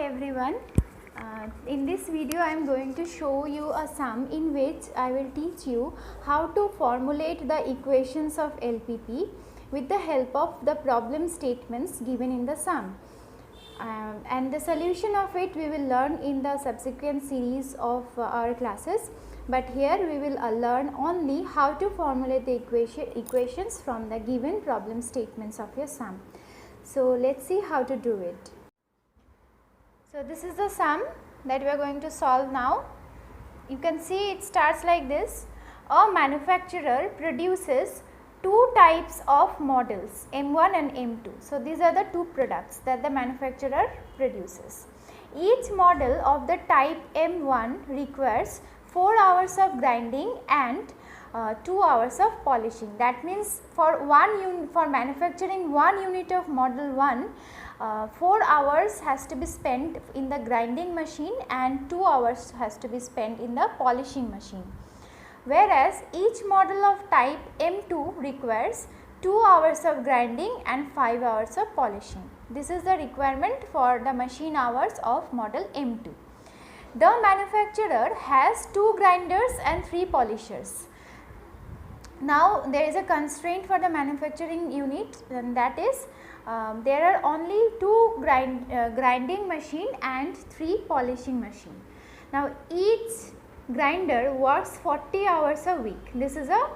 everyone. In this video I am going to show you a sum in which I will teach you how to formulate the equations of LPP with the help of the problem statements given in the sum. And the solution of it we will learn in the subsequent series of our classes, but here we will learn only how to formulate the equations from the given problem statements of your sum. So let's see how to do it. So this is the sum that we are going to solve now. You can see it starts like this. A manufacturer produces two types of models, M1 and M2. So these are the two products that the manufacturer produces. Each model of the type M1 requires 4 hours of grinding and 2 hours of polishing. That means for manufacturing one unit of model 1, 4 hours has to be spent in the grinding machine and 2 hours has to be spent in the polishing machine. Whereas each model of type M2 requires 2 hours of grinding and 5 hours of polishing. This is the requirement for the machine hours of model M2. The manufacturer has 2 grinders and 3 polishers. Now there is a constraint for the manufacturing unit, and that is there are only 2 grinding machine and 3 polishing machine. Now each grinder works 40 hours a week. This is a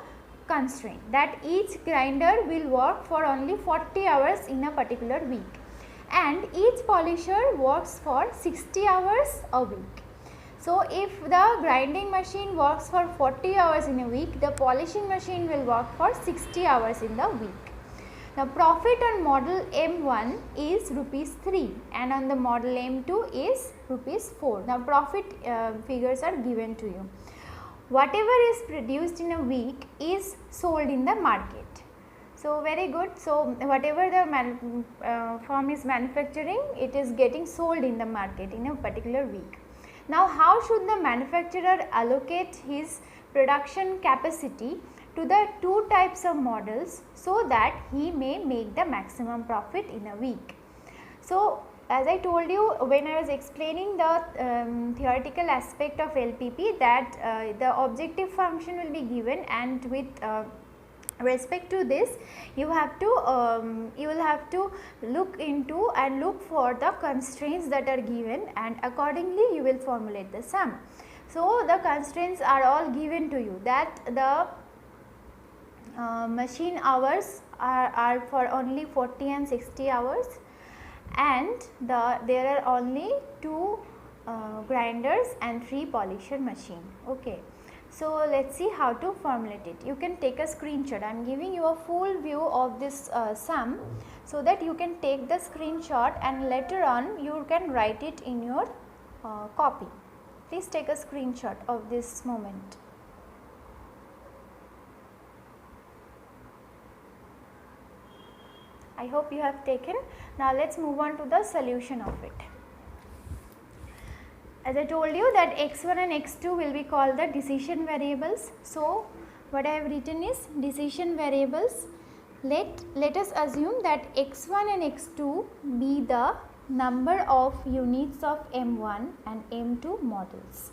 constraint, that each grinder will work for only 40 hours in a particular week, and each polisher works for 60 hours a week. So if the grinding machine works for 40 hours in a week, the polishing machine will work for 60 hours in the week. Now profit on model M1 is rupees 3 and on the model M2 is rupees 4. Now profit figures are given to you. Whatever is produced in a week is sold in the market. So very good. So whatever the firm is manufacturing, it is getting sold in the market in a particular week. Now how should the manufacturer allocate his production capacity to the 2 types of models so that he may make the maximum profit in a week? So as I told you when I was explaining the theoretical aspect of LPP, that the objective function will be given, and with respect to this you will have to look into and look for the constraints that are given, and accordingly you will formulate the sum. So the constraints are all given to you, that the machine hours are for only 40 and 60 hours, and there are only 2 grinders and 3 polisher machine. Okay. So let's see how to formulate it. You can take a screenshot. I am giving you a full view of this sum so that you can take the screenshot and later on you can write it in your copy. Please take a screenshot of this moment. I hope you have taken. Now let's move on to the solution of it. As I told you that x1 and x2 will be called the decision variables. So what I have written is decision variables. Let us assume that x1 and x2 be the number of units of M1 and M2 models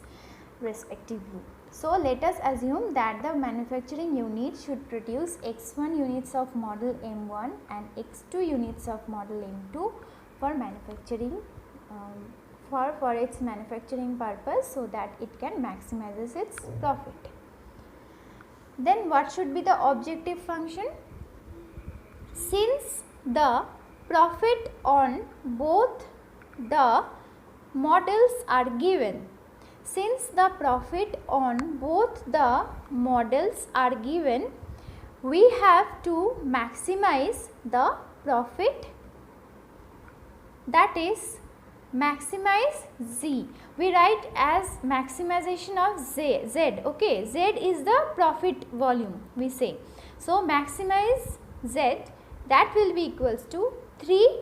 respectively. So let us assume that the manufacturing unit should produce x1 units of model M1 and x2 units of model M2 for manufacturing for its manufacturing purpose, so that it can maximize its profit. Then what should be the objective function? Since the profit on both the models are given, we have to maximize the profit, that is maximize Z. We write as maximization of Z. Okay, Z is the profit volume we say. So maximize Z, that will be equals to 3.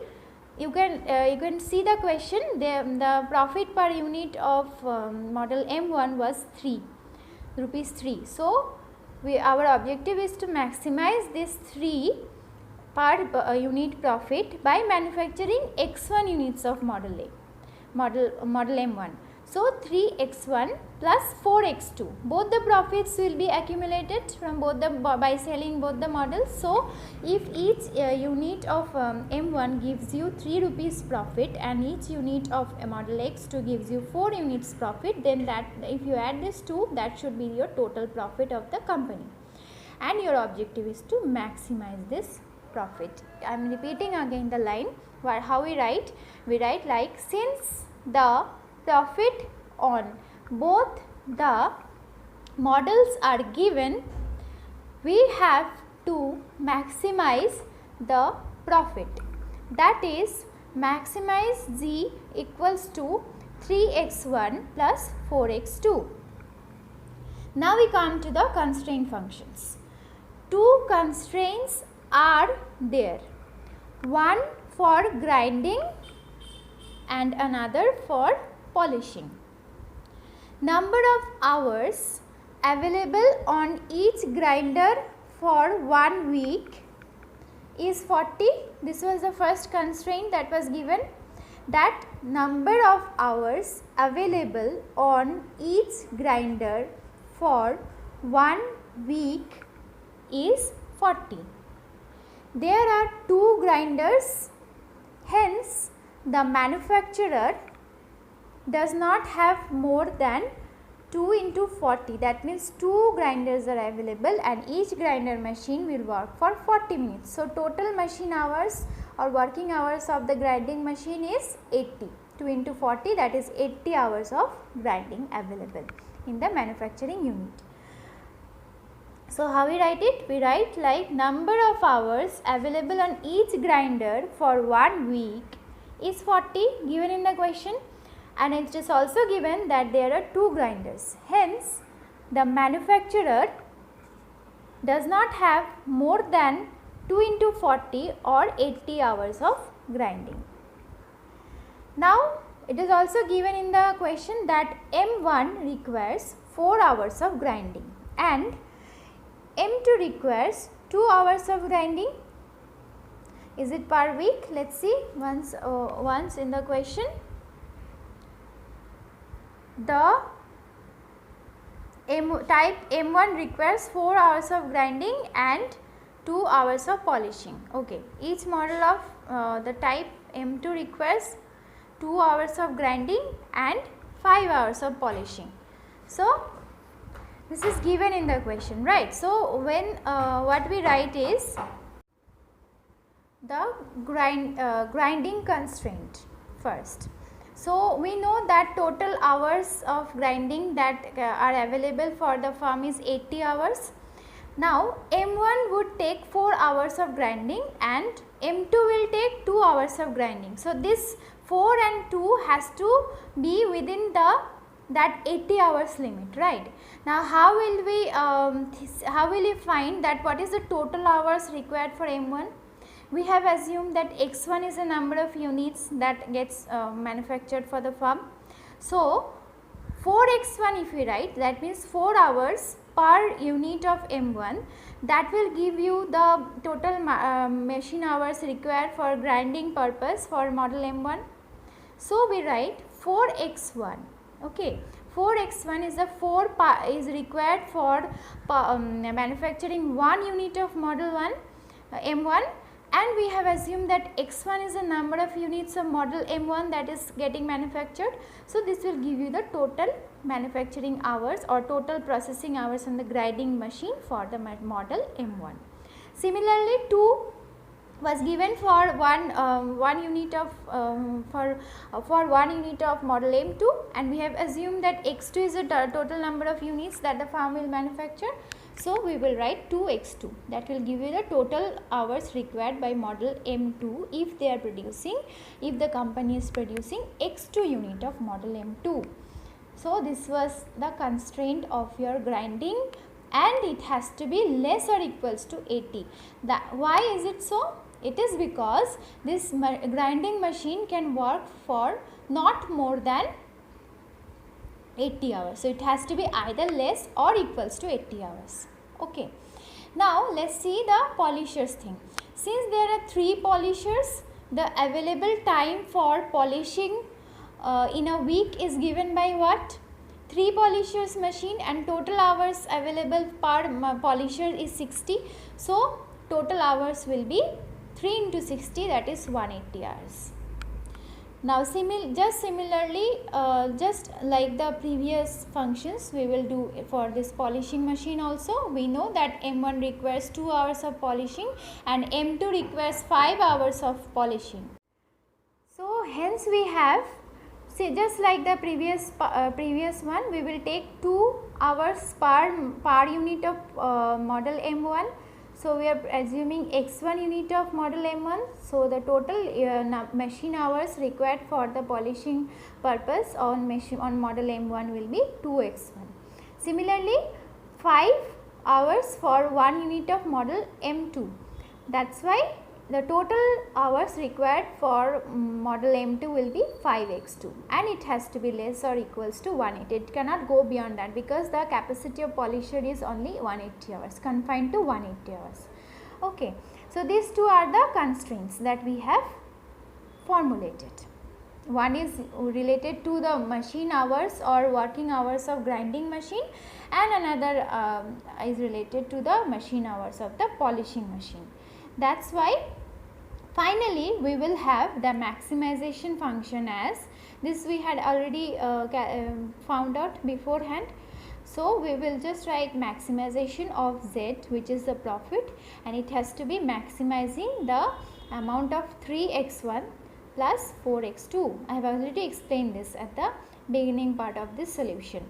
You can see the question. The profit per unit of model M1 was rupees 3. So our objective is to maximize this 3 per unit profit by manufacturing x1 units of model A. model M1. So 3x1 plus 4x2, both the profits will be accumulated from both the by selling both the models. So if each unit of M1 gives you 3 rupees profit and each unit of model X2 gives you 4 units profit, then that if you add this 2, that should be your total profit of the company, and your objective is to maximize this profit. I am repeating again the line where how we write like, since the profit on both the models are given, we have to maximize the profit, that is maximize z equals to 3x1 plus 4x2. Now we come to the constraint functions. Two constraints are there, one for grinding and another for polishing. Number of hours available on each grinder for 1 week is 40. This was the first constraint that was given, that number of hours available on each grinder for 1 week is 40. There are 2 grinders, hence the manufacturer does not have more than 2 into 40, that means 2 grinders are available and each grinder machine will work for 40 minutes. So total machine hours or working hours of the grinding machine is 80. 2 into 40, that is 80 hours of grinding available in the manufacturing unit. So how we write it? We write like, number of hours available on each grinder for 1 week is 40 given in the question, and it is also given that there are 2 grinders. Hence, the manufacturer does not have more than 2 into 40 or 80 hours of grinding. Now, it is also given in the question that M1 requires 4 hours of grinding and M2 requires 2 hours of grinding. Is it per week? Let us see once in the question. The type M1 requires 4 hours of grinding and 2 hours of polishing. Okay, each model of the type M2 requires 2 hours of grinding and 5 hours of polishing. So this is given in the question, right? So when what we write is the grinding constraint first. So we know that total hours of grinding that are available for the firm is 80 hours. Now M1 would take 4 hours of grinding and M2 will take 2 hours of grinding. So this 4 and 2 has to be within that 80 hours limit, right? Now how will we find that what is the total hours required for M1? We have assumed that X1 is the number of units that gets manufactured for the firm. So 4x1 if we write, that means 4 hours per unit of M1, that will give you the total machine hours required for grinding purpose for model M1. So we write 4x1, okay. 4x1 is the is required for manufacturing 1 unit of model 1 M1, and we have assumed that x1 is the number of units of model M1 that is getting manufactured. So this will give you the total manufacturing hours or total processing hours on the grinding machine for the model M1. Similarly, 2 was given for one unit of for 1 unit of model M2, and we have assumed that x2 is the total number of units that the firm will manufacture. So we will write 2x2, that will give you the total hours required by model M2 if they are producing, if the company is producing x2 unit of model M2. So this was the constraint of your grinding, and it has to be less or equals to 80. Why is it so? It is because this grinding machine can work for not more than 80 hours. So it has to be either less or equals to 80 hours. Okay. Now let us see the polishers thing. Since there are 3 polishers, the available time for polishing in a week is given by what? 3 polishers machine, and total hours available per polisher is 60. So total hours will be 3 into 60, that is 180 hours. Now similarly, just like the previous functions, we will do for this polishing machine also. We know that M1 requires 2 hours of polishing and M2 requires 5 hours of polishing. So hence we have, see, just like the previous one, we will take 2 hours per unit of model M1. So we are assuming x1 unit of model M1. So the total machine hours required for the polishing purpose on model M1 will be 2x1. Similarly, 5 hours for 1 unit of model M2. That's why the total hours required for model M2 will be 5x2, and it has to be less or equals to 180. It cannot go beyond that because the capacity of polisher is only 180 hours, confined to 180 hours. Okay. So these two are the constraints that we have formulated. One is related to the machine hours or working hours of grinding machine, and another is related to the machine hours of the polishing machine. That's why finally we will have the maximization function as this we had already found out beforehand. So we will just write maximization of Z, which is the profit, and it has to be maximizing the amount of 3x1 plus 4x2. I have already explained this at the beginning part of this solution,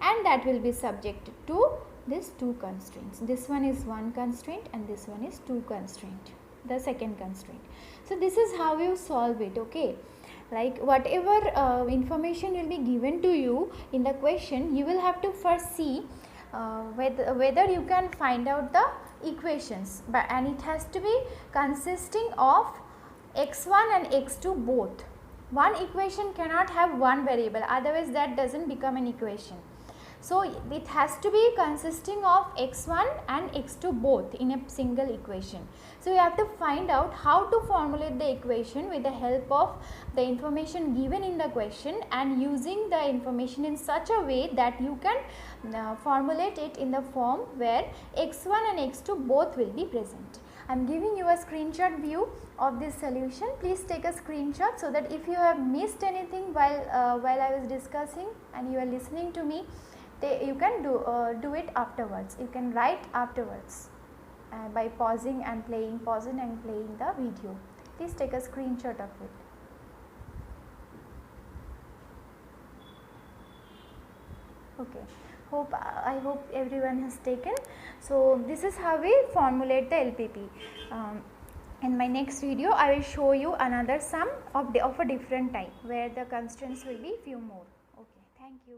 and that will be subject to these two constraints. This one is one constraint and this one is two constraint, the second constraint. So this is how you solve it. Okay, like whatever information will be given to you in the question, you will have to first see whether you can find out the equations, and it has to be consisting of x1 and x2 both. One equation cannot have one variable, otherwise that doesn't become an equation. So it has to be consisting of x1 and x2 both in a single equation. So you have to find out how to formulate the equation with the help of the information given in the question, and using the information in such a way that you can formulate it in the form where x1 and x2 both will be present. I am giving you a screenshot view of this solution. Please take a screenshot so that if you have missed anything while I was discussing and you are listening to me, you can do it afterwards. You can write afterwards by pausing and playing the video. Please take a screenshot of it. Okay. I hope everyone has taken. So this is how we formulate the LPP. In my next video, I will show you another sum of a different type where the constraints will be few more. Okay. Thank you.